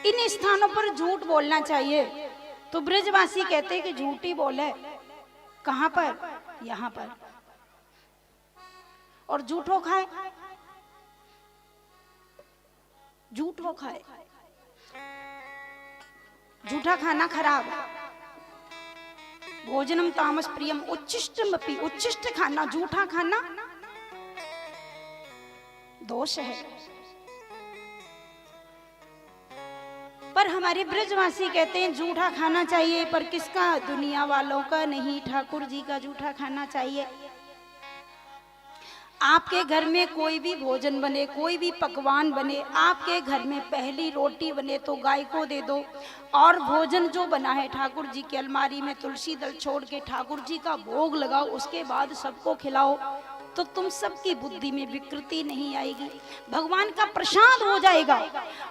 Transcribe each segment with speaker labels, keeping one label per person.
Speaker 1: इन स्थानों पर झूठ बोलना चाहिए। तो ब्रजवासी कहते हैं कि झूठ ही बोले। कहां पर? यहां पर। और झूठो खाए, झूठो खाए। झूठा खाना खराब है। भोजनम तामस प्रियम उच्छिष्टमपि, उच्छिष्ट खाना, झूठा खाना दोष है। पर हमारे ब्रजवासी कहते हैं झूठा खाना चाहिए, पर किसका? दुनिया वालों का नहीं, ठाकुर जी का झूठा खाना चाहिए। आपके घर में कोई भी भोजन बने, कोई भी पकवान बने, आपके घर में पहली रोटी बने तो गाय को दे दो, और भोजन जो बना है ठाकुर जी की अलमारी में तुलसी दल छोड़ के ठाकुर जी का भोग लगाओ, उसके बाद सबको खिलाओ, तो तुम सबकी बुद्धि में विकृति नहीं आएगी, भगवान का प्रसाद हो जाएगा।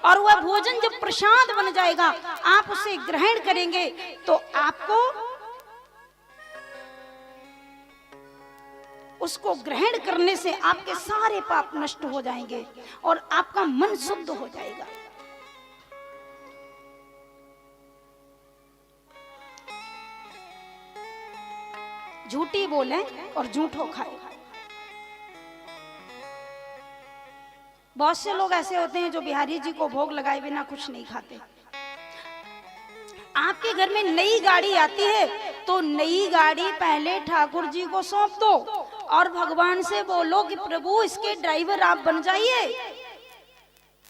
Speaker 1: और वह भोजन जब प्रसाद बन जाएगा, आप उसे ग्रहण करेंगे तो आपको उसको ग्रहण करने से आपके सारे पाप नष्ट हो जाएंगे और आपका मन शुद्ध हो जाएगा। झूठी बोले और झूठो खाए। बहुत से लोग ऐसे होते हैं जो बिहारी जी को भोग लगाए बिना कुछ नहीं खाते। आपके घर में नई गाड़ी आती है तो नई गाड़ी पहले ठाकुर जी को सौंप दो और भगवान से बोलो कि प्रभु इसके ड्राइवर आप बन जाइए,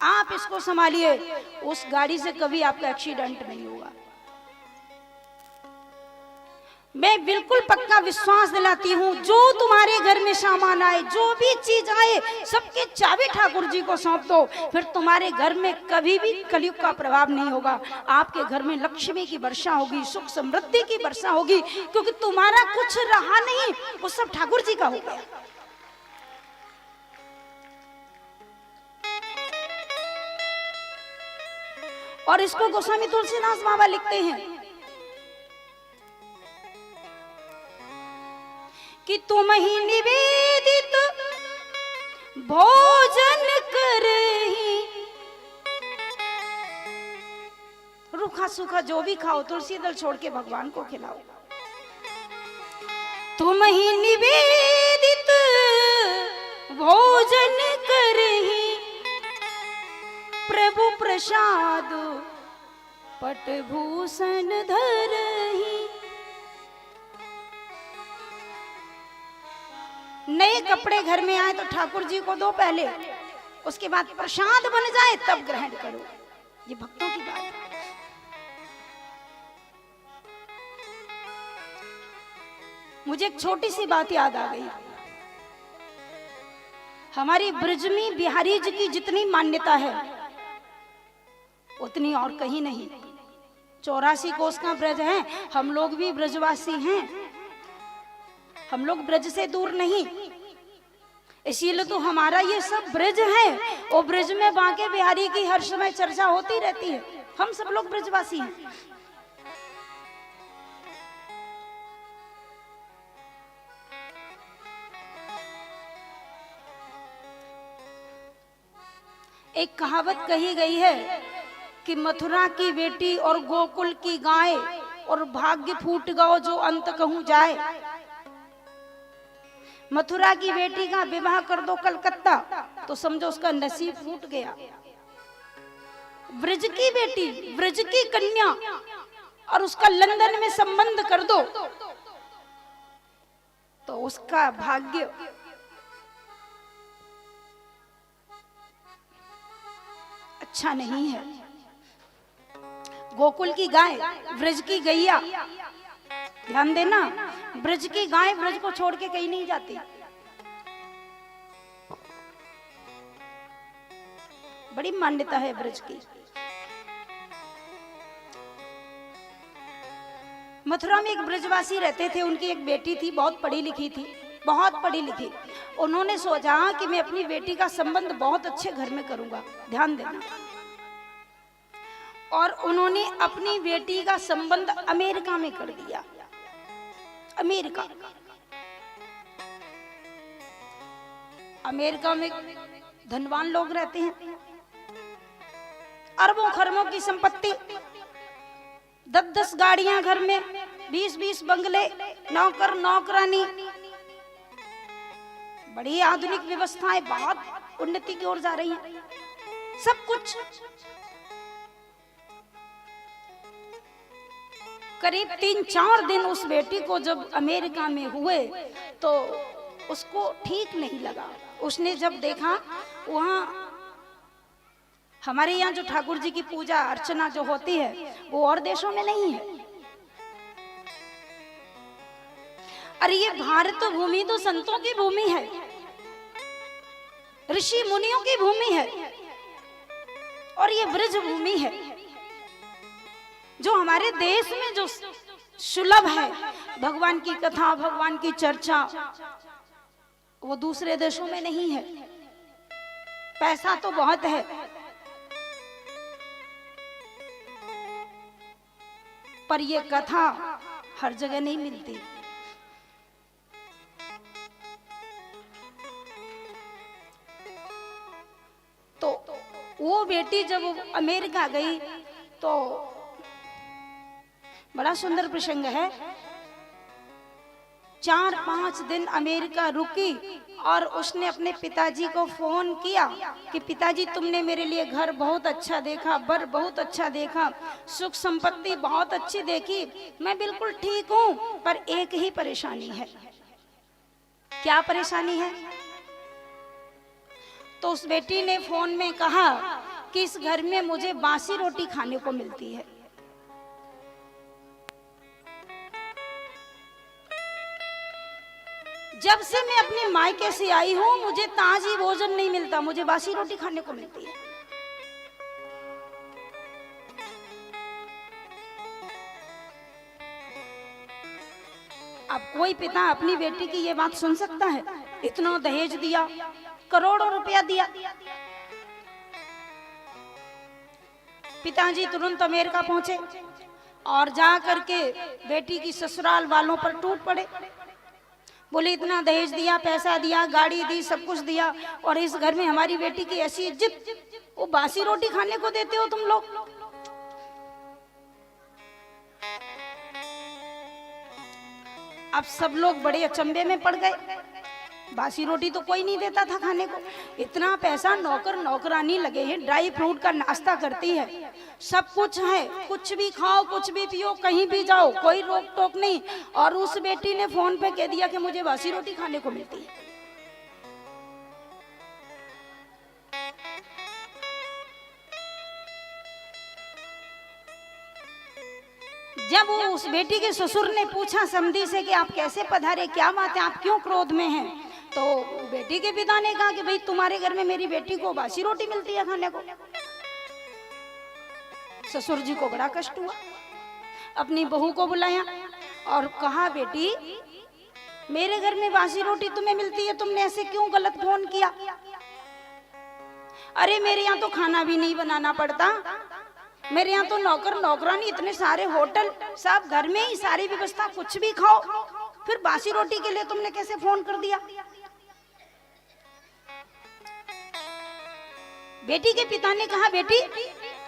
Speaker 1: आप इसको संभालिए, उस गाड़ी से कभी आपका एक्सीडेंट नहीं होगा। मैं बिल्कुल पक्का विश्वास दिलाती हूँ, जो तुम्हारे घर में सामान आए, जो भी चीज आए, सबके चाबी ठाकुर जी को सौंप दो, फिर तुम्हारे घर में कभी भी कलयुग का प्रभाव नहीं होगा। आपके घर में लक्ष्मी की वर्षा होगी, सुख समृद्धि की वर्षा होगी, क्योंकि तुम्हारा कुछ रहा नहीं, वो सब ठाकुर जी का हो गया। और इसको गोस्वामी तुलसीदास बाबा लिखते हैं कि तुम ही निवेदित भोजन करही, रूखा सूखा जो भी खाओ तुलसी दल छोड़ के भगवान को खिलाओ। तुम ही निवेदित भोजन करही, प्रभु प्रसाद पटभूषण धरही। नए कपड़े घर में आए तो ठाकुर जी को दो पहले, उसके बाद प्रसाद बन जाए तब ग्रहण करो। ये भक्तों की बात है। मुझे एक छोटी सी बात याद आ गई। हमारी ब्रज में बिहारी जी की जितनी मान्यता है उतनी और कहीं नहीं। 84 कोस का ब्रज है, हम लोग भी ब्रजवासी हैं, हम लोग ब्रज से दूर नहीं, इसीलिए तो हमारा ये सब ब्रज है। और ब्रज में बांके बिहारी की हर समय चर्चा होती रहती है। हम सब लोग ब्रजवासी हैं। एक कहावत कही गई है कि मथुरा की बेटी और गोकुल की गाय और भाग्य फूट गओ जो अंत कहूं जाए। मथुरा की बेटी का विवाह कर दो कलकत्ता तो समझो उसका नसीब फूट गया। ब्रज की बेटी, ब्रज की कन्या और उसका लंदन में संबंध कर दो तो उसका भाग्य अच्छा नहीं है। गोकुल की गाय, ब्रज की गैया, ध्यान देना, ब्रज की गाय ब्रज को छोड़ के कहीं नहीं जाती। बड़ी मान्यता है ब्रज की। मथुरा में एक ब्रजवासी रहते थे, उनकी एक बेटी थी, बहुत पढ़ी लिखी थी, बहुत पढ़ी लिखी। उन्होंने सोचा कि मैं अपनी बेटी का संबंध बहुत अच्छे घर में करूंगा, ध्यान देना। और उन्होंने अपनी बेटी का संबंध अमेरिका में कर दिया। अमेरिका, अमेरिका में धनवान लोग रहते हैं। अरबों खरबों की संपत्ति, 10-10 गाड़ियां घर में, 20-20 बंगले, नौकर नौकरानी, बड़ी आधुनिक व्यवस्थाएं, बहुत उन्नति की ओर जा रही हैं, सब कुछ। करीब 3-4 दिन उस बेटी को जब अमेरिका में हुए तो उसको ठीक नहीं लगा। उसने जब देखा वहाँ हमारे यहाँ जो ठाकुर जी की पूजा अर्चना जो होती है वो और देशों में नहीं है। अरे ये भारत भूमि तो संतों की भूमि है, ऋषि मुनियों की भूमि है, और ये ब्रज भूमि है। जो हमारे देश में जो सुलभ है भगवान की कथा, भगवान की चर्चा, वो दूसरे देशों में नहीं है। पैसा तो बहुत है, पर ये कथा हर जगह नहीं मिलती। तो वो बेटी जब अमेरिका गई तो बड़ा सुंदर प्रसंग है। 4-5 दिन अमेरिका रुकी और उसने अपने पिताजी को फोन किया कि पिताजी तुमने मेरे लिए घर बहुत अच्छा देखा, बर बहुत अच्छा देखा, सुख संपत्ति बहुत अच्छी देखी, मैं बिल्कुल ठीक हूँ, पर एक ही परेशानी है। क्या परेशानी है? तो उस बेटी ने फोन में कहा कि इस घर में मुझे बासी रोटी खाने को मिलती है। जब से मैं अपने मायके से आई हूं मुझे ताजी भोजन नहीं मिलता, मुझे बासी रोटी खाने को मिलती है। अब कोई पिता अपनी बेटी की ये बात सुन सकता है? इतना दहेज दिया, करोड़ों रुपया दिया। पिताजी तुरंत अमेरिका पहुंचे और जा करके बेटी की ससुराल वालों पर टूट पड़े। बोले इतना दहेज दिया, पैसा दिया, गाड़ी दी, सब कुछ दिया, और इस घर में हमारी बेटी की ऐसी इज्जत, वो बासी रोटी खाने को देते हो तुम लोग। अब सब लोग बड़े अचंभे में पड़ गए। बासी रोटी तो कोई नहीं देता था खाने को, इतना पैसा नौकर नौकरानी लगे हैं, ड्राई फ्रूट का नाश्ता करती है, सब कुछ है, कुछ भी खाओ, कुछ भी पियो, कहीं भी जाओ, कोई रोक टोक नहीं। और उस बेटी ने फोन पे कह दिया कि मुझे बासी रोटी खाने को मिलती है। जब वो उस बेटी के ससुर ने पूछा समधी से कि आप कैसे पधारे, क्या बात है, आप क्यों क्रोध में हैं, तो बेटी के पिता ने कहा कि भाई तुम्हारे घर में मेरी बेटी को बासी रोटी मिलती है खाने को। ससुर जी को बड़ा कष्ट हुआ, अपनी बहू को बुलाया और कहा बेटी मेरे घर में बासी रोटी तुम्हें मिलती है, तुमने ऐसे क्यों गलत फोन किया? अरे मेरे यहाँ तो खाना भी नहीं बनाना पड़ता, मेरे यहाँ तो नौकर नौकरानी, इतने सारे होटल, सब घर में ही सारी व्यवस्था, कुछ भी खाओ, फिर बासी रोटी के लिए तुमने कैसे फोन कर दिया? बेटी के पिता ने कहा बेटी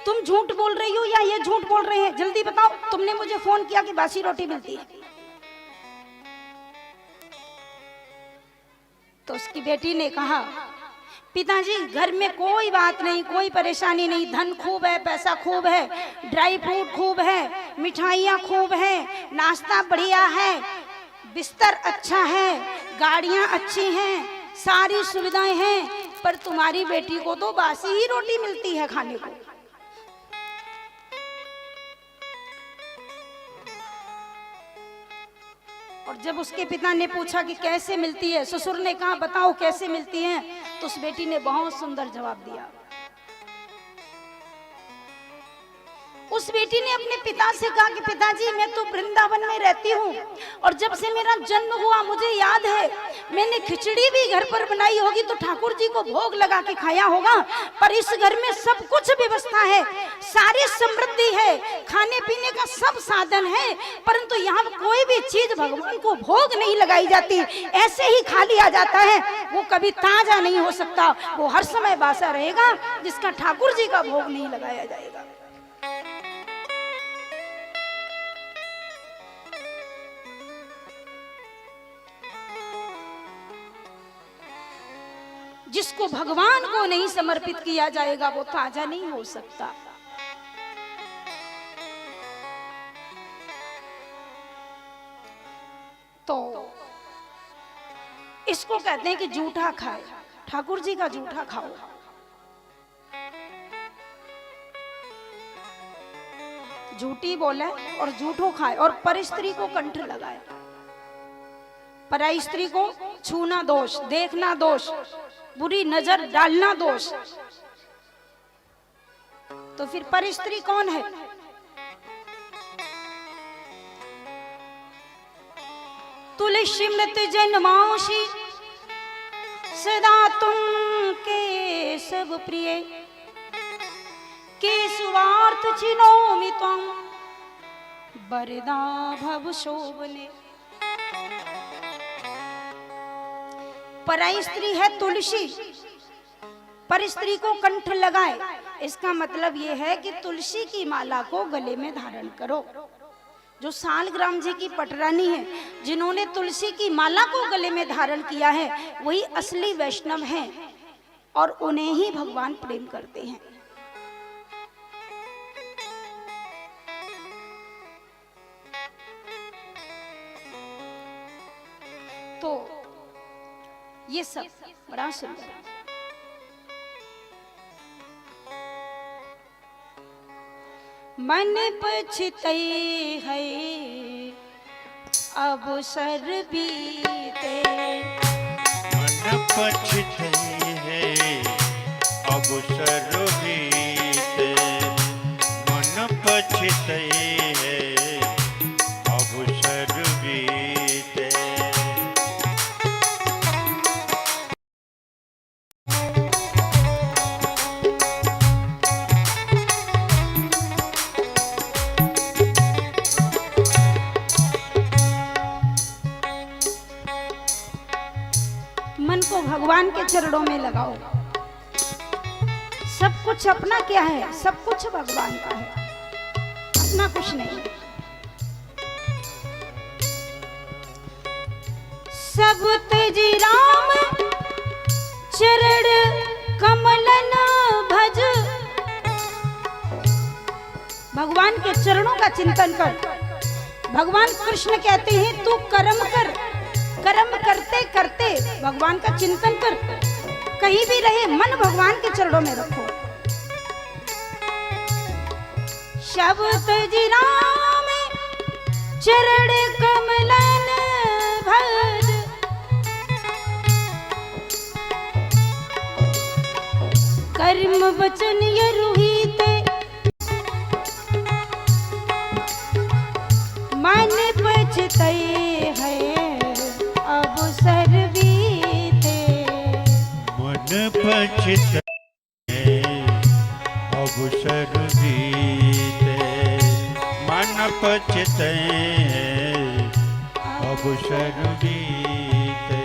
Speaker 1: तुम झूठ बोल रही हो या ये झूठ बोल रहे हैं, जल्दी बताओ, तुमने मुझे फोन किया कि बासी रोटी मिलती है। तो उसकी बेटी ने कहा पिताजी घर में कोई बात नहीं, कोई परेशानी नहीं, धन खूब है, पैसा खूब है, ड्राई फ्रूट खूब है, मिठाइयाँ खूब है, नाश्ता बढ़िया है, बिस्तर अच्छा है, गाड़ियाँ अच्छी हैं, सारी सुविधाएं हैं, पर तुम्हारी बेटी को तो बासी ही रोटी मिलती है खाने को। और जब उसके पिता ने पूछा कि कैसे मिलती है, ससुर ने कहा बताओ कैसे मिलती है, तो उस बेटी ने बहुत सुंदर जवाब दिया। उस बेटी ने अपने पिता से कहा कि पिताजी मैं तो वृंदावन में रहती हूँ और जब से मेरा जन्म हुआ मुझे याद है मैंने खिचड़ी भी घर पर बनाई होगी तो ठाकुर जी को भोग लगा के खाया होगा, पर इस घर में सब कुछ व्यवस्था है, सारी समृद्धि है, खाने पीने का सब साधन है, परंतु यहाँ कोई भी चीज भगवान को भोग नहीं लगाई जाती, ऐसे ही खा लिया जाता है। वो कभी ताजा नहीं हो सकता, वो हर समय बासा रहेगा जिसका ठाकुर जी का भोग नहीं लगाया जाएगा। जिसको भगवान को नहीं समर्पित किया जाएगा वो ताजा नहीं हो सकता। तो इसको कहते हैं कि जूठा खाए, ठाकुर जी का जूठा खाओ। झूठी बोले और झूठो खाए और पर स्त्री को कंठ लगाए। पराई स्त्री को छूना दोष, देखना दोष, बुरी नजर डालना दोष, तो फिर पर स्त्री कौन है? तुलसी मृत जन्मांशी सदा तुम के सब प्रिय, केशवार्थ चिनोमि त्वं वरदा भव शोभने। पराई स्त्री है तुलसी, पर स्त्री को कंठ लगाए, इसका मतलब यह है कि तुलसी की माला को गले में धारण करो। जो सालग्राम जी की पटरानी है, जिन्होंने तुलसी की माला को गले में धारण किया है, वही असली वैष्णव हैं और उन्हें ही भगवान प्रेम करते हैं। तो ये सब बड़ा सुंदर है। मन पछतई है अब सर बीते,
Speaker 2: मन पछतई है अब सर बीते, मन पछतई है अब सर बीते।
Speaker 1: मन को भगवान के चरणों में लगाओ। सब कुछ अपना क्या है? सब कुछ भगवान का है, अपना कुछ नहीं। सब तेजी राम चरण कमलन भज, भगवान के चरणों का चिंतन कर। भगवान कृष्ण कहते हैं तू कर्म कर, कर्म करते करते भगवान का चिंतन कर, कहीं भी रहे मन भगवान के चरणों में रखो। शब्द जी राम चरण कमलन भज, कर्म वचन यरुहिते मन पछतई है अब सर बीते,
Speaker 2: मन पछतई है अब सर बीते, मन पछतई है अब सर बीते।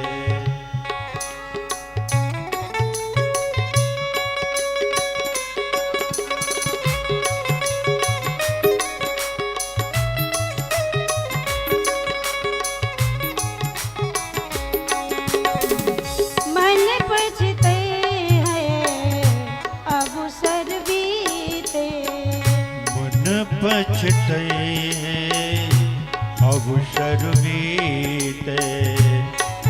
Speaker 2: पछतई है अब सर बीते,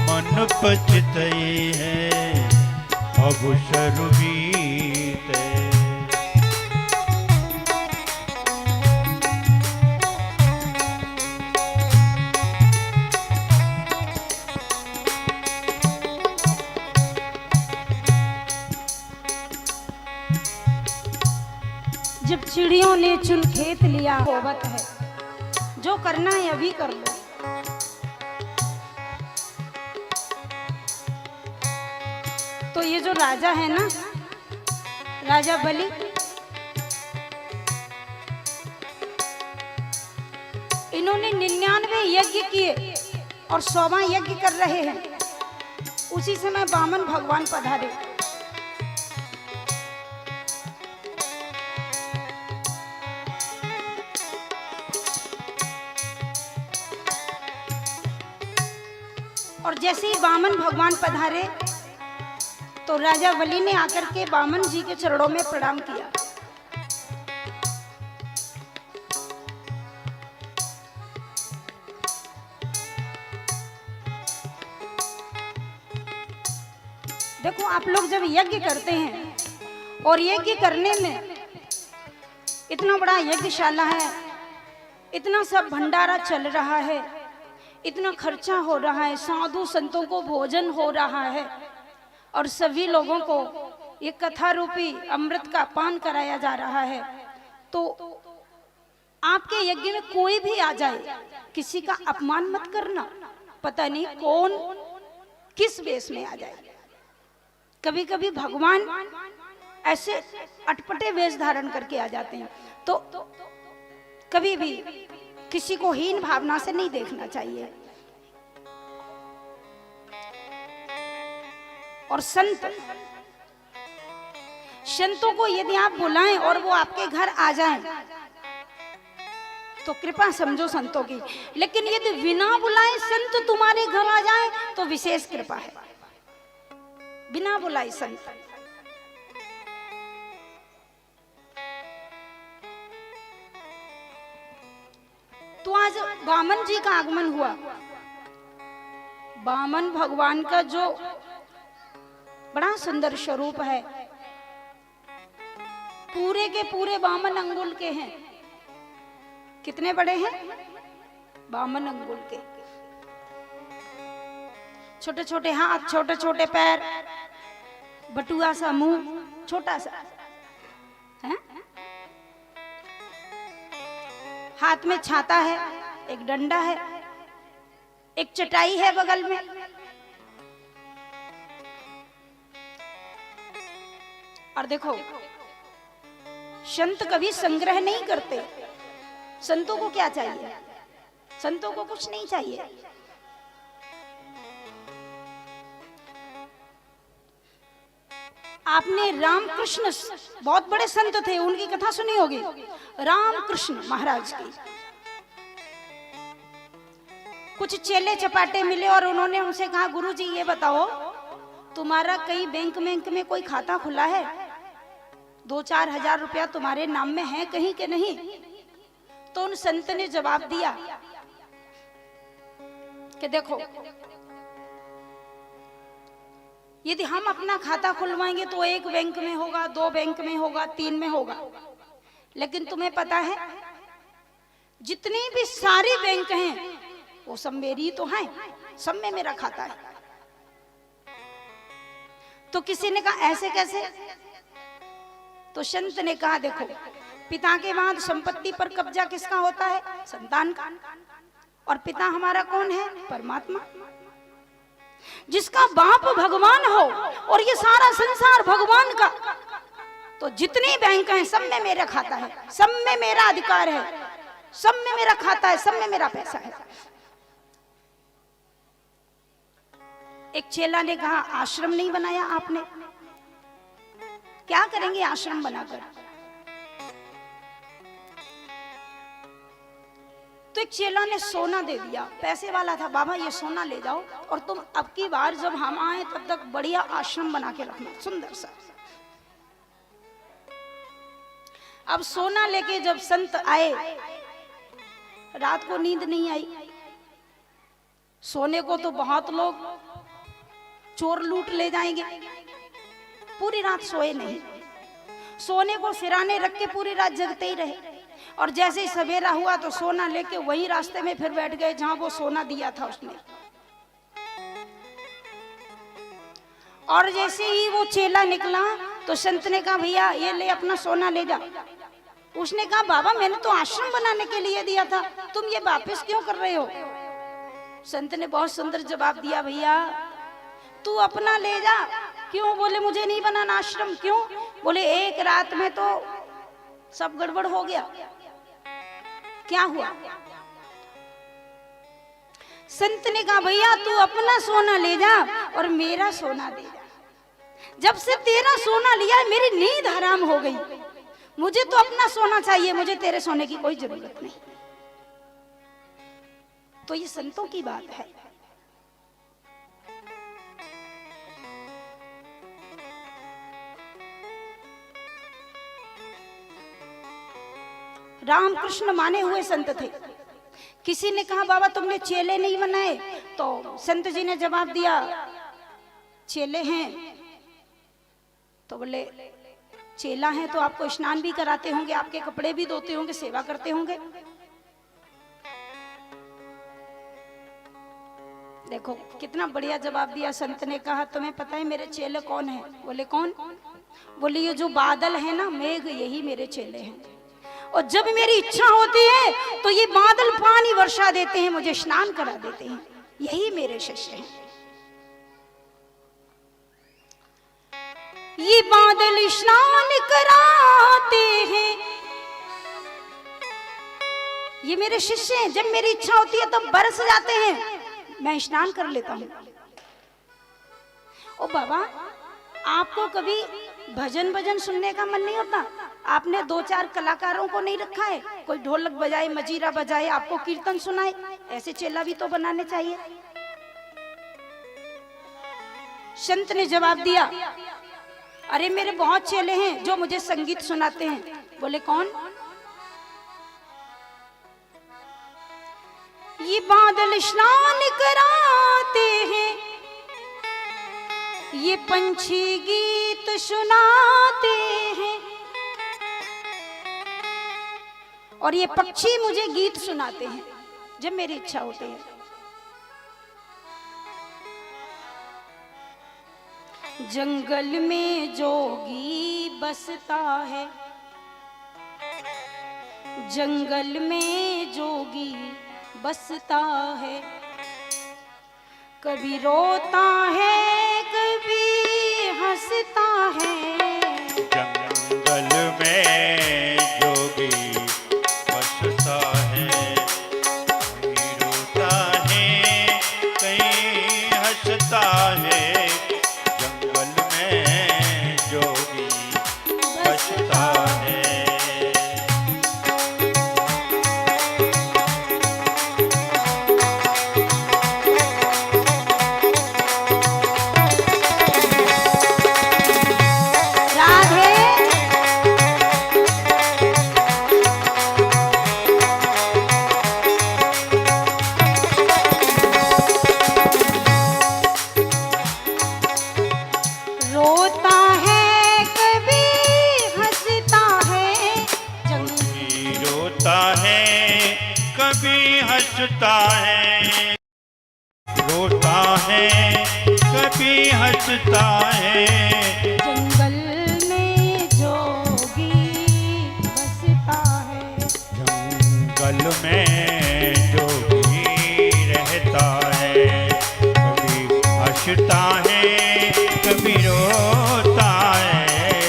Speaker 2: मन पछतई है अब सर बीते।
Speaker 1: जब चिड़ियों ने चुन खेत लिया, होवत है जो करना है अभी कर लो। ये जो राजा है ना, राजा बलि, इन्होंने 99 यज्ञ किए और 100वां यज्ञ कर रहे हैं। उसी समय वामन भगवान पधारे। और जैसे ही वामन भगवान पधारे तो राजा बलि ने आकर के वामन जी के चरणों में प्रणाम किया। देखो, आप लोग जब यज्ञ करते हैं और यज्ञ करने में इतना बड़ा यज्ञशाला है, इतना सब भंडारा चल रहा है, इतना खर्चा हो रहा है, साधु संतों को भोजन हो रहा है और सभी लोगों को ये कथा रूपी अमृत का पान कराया जा रहा है, तो आपके यज्ञ में कोई भी आ जाए, किसी का अपमान मत करना। पता नहीं कौन किस वेश में आ जाए। कभी कभी भगवान ऐसे अटपटे वेश धारण करके आ जाते हैं, तो कभी भी किसी को हीन भावना से नहीं देखना चाहिए। और संतों को यदि आप बुलाएं और वो आपके घर आ जाएं तो कृपा समझो संतों की, लेकिन यदि बिना बुलाए संत तुम्हारे घर आ जाए तो विशेष कृपा है। बिना बुलाए संत। तो आज वामन जी का आगमन हुआ। वामन भगवान का जो बड़ा सुंदर स्वरूप है, पूरे के पूरे वामन अंगुल के हैं। कितने बड़े हैं? वामन अंगुल के। छोटे छोटे हाथ, छोटे छोटे पैर, बटुआ सा मुंह, छोटा सा है? हाथ में छाता है, एक डंडा है, एक चटाई है बगल में। और देखो, संत कभी संग्रह नहीं करते। संतों को क्या चाहिए? संतों को कुछ नहीं चाहिए। आपने रामकृष्ण, बहुत बड़े संत थे, उनकी कथा सुनी होगी, रामकृष्ण महाराज की। कुछ चेले चपाटे मिले और उन्होंने उनसे कहा, गुरुजी ये बताओ, तुम्हारा कहीं बैंक में कोई खाता खुला है? 2-4 हजार रुपया तुम्हारे नाम में है कहीं के नहीं? तो उन संत ने जवाब दिया कि देखो, यदि हम अपना खाता खुलवाएंगे तो 1 बैंक में होगा, 2 बैंक में होगा, 3 में होगा, लेकिन तुम्हें पता है जितनी भी सारी बैंक हैं वो सब मेरी तो हैं, सब में मेरा खाता है। तो किसी ने कहा ऐसे कैसे? तो संत ने कहा, देखो, पिता के बाद संपत्ति पर कब्जा किसका होता है? संतान का। और पिता हमारा कौन है? परमात्मा। जिसका बाप भगवान हो और ये सारा संसार भगवान का, तो जितनी बैंक हैं सब में मेरा खाता है, सब में मेरा अधिकार है, सब में मेरा खाता है, सब में मेरा पैसा है। एक चेला ने कहा, आश्रम नहीं बनाया आपने? क्या करेंगे आश्रम बनाकर? तो एक चेला ने सोना दे दिया, पैसे वाला था, बाबा ये सोना ले जाओ और तुम अब की बार जब हम आए तब तक बढ़िया आश्रम बना के रखना, सुंदर सा। अब सोना लेके जब संत आए, रात को नींद नहीं आई। सोने को तो बहुत लोग चोर लूट ले जाएंगे, पूरी रात सोए नहीं। सोने को सिराने रख के पूरी रात जगते ही रहे, और जैसे ही सवेरा हुआ तो सोना लेके वही रास्ते में फिर बैठ गए जहां वो सोना दिया था उसने। और जैसे ही वो चेला निकला तो संत ने कहा, भैया ये ले अपना सोना ले जा। उसने कहा, बाबा मैंने तो आश्रम बनाने के लिए दिया था, तुम ये वापस क्यों कर रहे हो? संत ने बहुत सुंदर जवाब दिया, भैया तू अपना ले जा, क्यों? बोले मुझे नहीं बनाना आश्रम। क्यों? बोले एक रात में तो सब गड़बड़ हो गया। क्या हुआ? संत ने कहा भैया तू अपना सोना ले जा और मेरा सोना दे जा। जब से तेरा सोना लिया मेरी नींद हराम हो गई। मुझे तो अपना सोना चाहिए, मुझे तेरे सोने की कोई जरूरत नहीं। तो ये संतों की बात है। रामकृष्ण माने हुए संत थे। किसी ने कहा बाबा तुमने चेले नहीं बनाए? तो संत जी ने जवाब दिया चेले हैं। तो बोले चेला है तो आपको स्नान भी कराते होंगे, आपके कपड़े भी धोते होंगे, सेवा करते होंगे। देखो कितना बढ़िया जवाब दिया संत ने। कहा तुम्हें पता है मेरे चेले कौन है? बोले कौन? बोले ये जो बादल है ना, मेघ, यही मेरे चेले हैं। और जब मेरी इच्छा होती है तो ये बादल पानी वर्षा देते हैं, मुझे स्नान करा देते हैं। यही मेरे शिष्य हैं। ये बादल स्नान कराते हैं, ये मेरे शिष्य हैं। जब मेरी इच्छा होती है तब बरस जाते हैं, मैं स्नान कर लेता हूं। ओ बाबा आपको कभी भजन सुनने का मन नहीं होता? आपने 2-4 कलाकारों को नहीं रखा है? कोई ढोलक बजाए, मजीरा बजाए, आपको कीर्तन सुनाए? ऐसे चेला भी तो बनाने चाहिए। संत ने जवाब दिया अरे मेरे बहुत चेले हैं जो मुझे संगीत सुनाते हैं। बोले कौन? ये बादल स्नान कराते हैं, ये पंछी गीत सुनाते हैं, और ये पक्षी मुझे गीत सुनाते हैं जब मेरी इच्छा होती है। जंगल में जोगी बसता है, जंगल में जोगी बसता है, कभी रोता है कभी हंसता है।
Speaker 2: जंगल में जोगी बसता है, कहीं रोता है कहीं हंसता है। जंगल में जोगी बसता है। हंसता है, रोता है कभी हंसता है।
Speaker 1: जंगल में जोगी बसता है,
Speaker 2: जंगल में जोगी रहता है, कभी हंसता है कभी रोता है।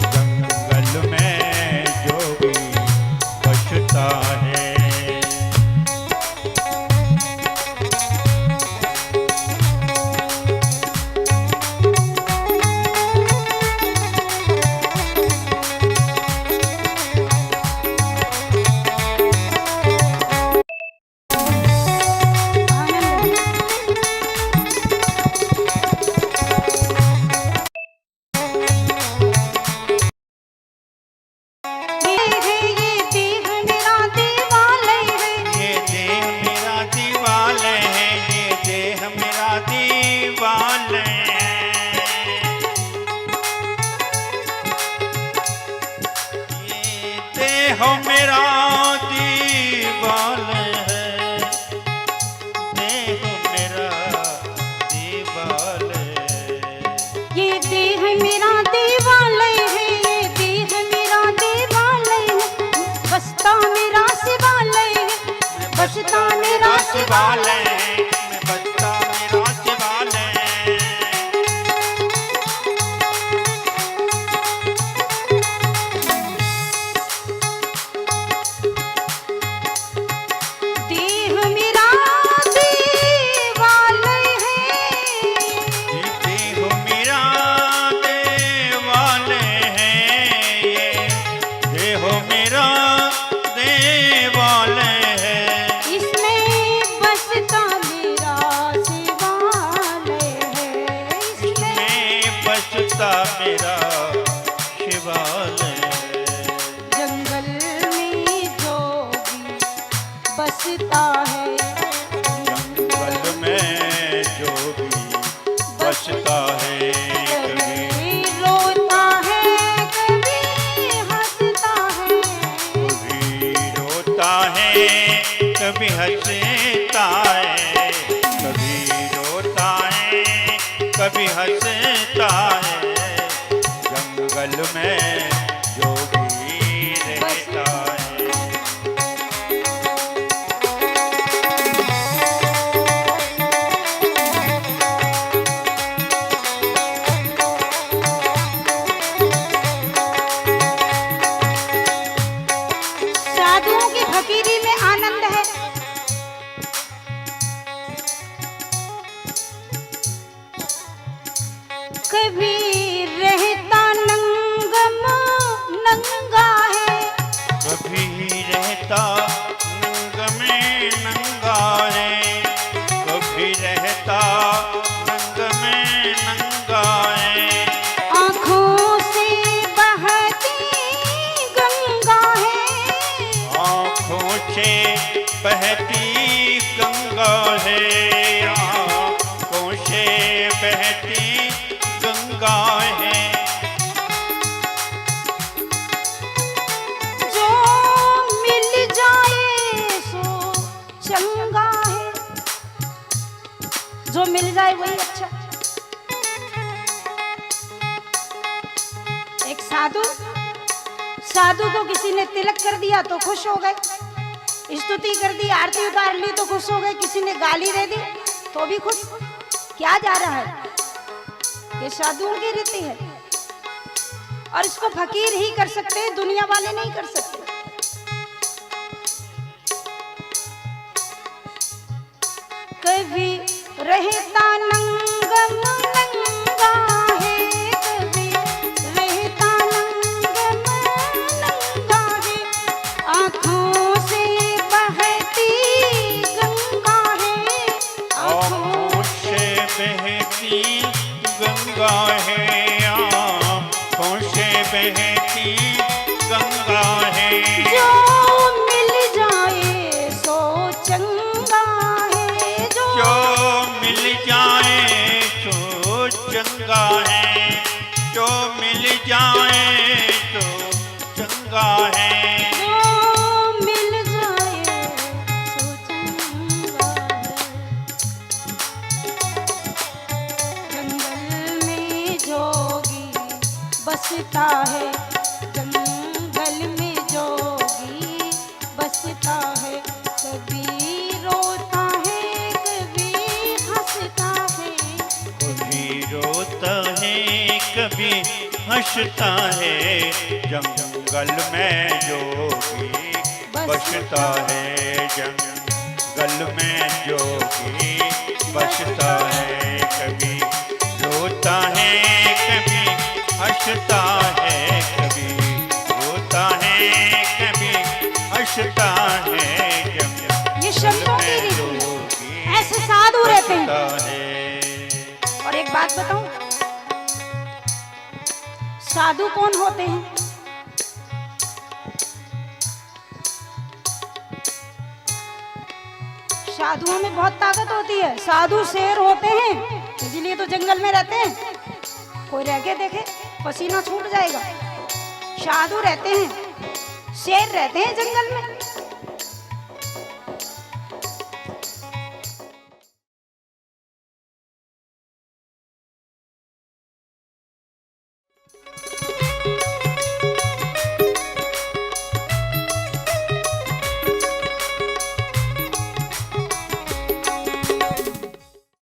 Speaker 2: जंगल में जोगी बसता है। हो मेरा दीवाल है, देह मेरा दीवाल है।
Speaker 1: ये देह मेरा दीवाल है, ये देह मेरा दीवाल है, बसता मेरा शिवाल है, बसता मेरा शिवाल है,
Speaker 2: बसता मेरा शिवाल है। बसता मेरा शिवालय
Speaker 1: जंगल में जोगी बसता है,
Speaker 2: जंगल में जो भी बसता है
Speaker 1: कभी रोता है कभी हंसता है,
Speaker 2: कभी रोता है कभी हंसता है, कभी रोता है कभी हंसता है, जंगल में जो भी रहता है।
Speaker 1: साधुओं की फकीरी में आनंद है। कभी रहता नंगम नंगा है,
Speaker 2: कभी रहता नंग में नंगा है, कभी रहता नंग में नंगा है,
Speaker 1: आँखों से बहती गंगा है,
Speaker 2: आँखों से बहती गंगा है, आँखों से बहती गंगा है,
Speaker 1: जो मिल जाए सो चंगा है, जो मिल जाए वही अच्छा। एक साधु को किसी ने तिलक कर दिया तो खुश हो गए, स्तुति कर दी, आरती उतार ली तो खुश हो गए, किसी ने गाली दे दी तो भी खुश। क्या जा रहा है? ये साधुओं की रीति है और इसको फकीर ही कर सकते हैं, दुनिया वाले नहीं कर सकते। कभी रहता नंगम नंगा है, कभी रहता नंगम नंगा है, आँखों से बहती गंगा है,
Speaker 2: आँखों से बहती गंगा है, आँखों से बहती गंगा है,
Speaker 1: जो मिल जाए सो चंगा है,
Speaker 2: जो मिल जाए तो चंगा है, जो मिल जाए तो चंगा है,
Speaker 1: जो मिल जाए सो चंगा है। जंगल में जोगी बसता है, जंगल में जोगी बसता है, कभी रोता है कभी हंसता है,
Speaker 2: कभी रोता है कभी हंसता है, जंगल में जोगी बसता है, जंगल में जोगी बसता है, कभी रोता है कभी हंसता है, कभी रोता है कभी हंसता है,
Speaker 1: ये
Speaker 2: जंगल
Speaker 1: शब्दों की
Speaker 2: में
Speaker 1: रीति है।
Speaker 2: जोगी
Speaker 1: ऐसे साधु रहते हैं।
Speaker 2: बसता है।
Speaker 1: और एक बात बताऊं, साधु कौन होते हैं? साधुओं में बहुत ताकत होती है। साधु शेर होते हैं, इसलिए तो जंगल में रहते हैं। कोई रह के देखे पसीना छूट जाएगा। साधु रहते हैं, शेर रहते हैं जंगल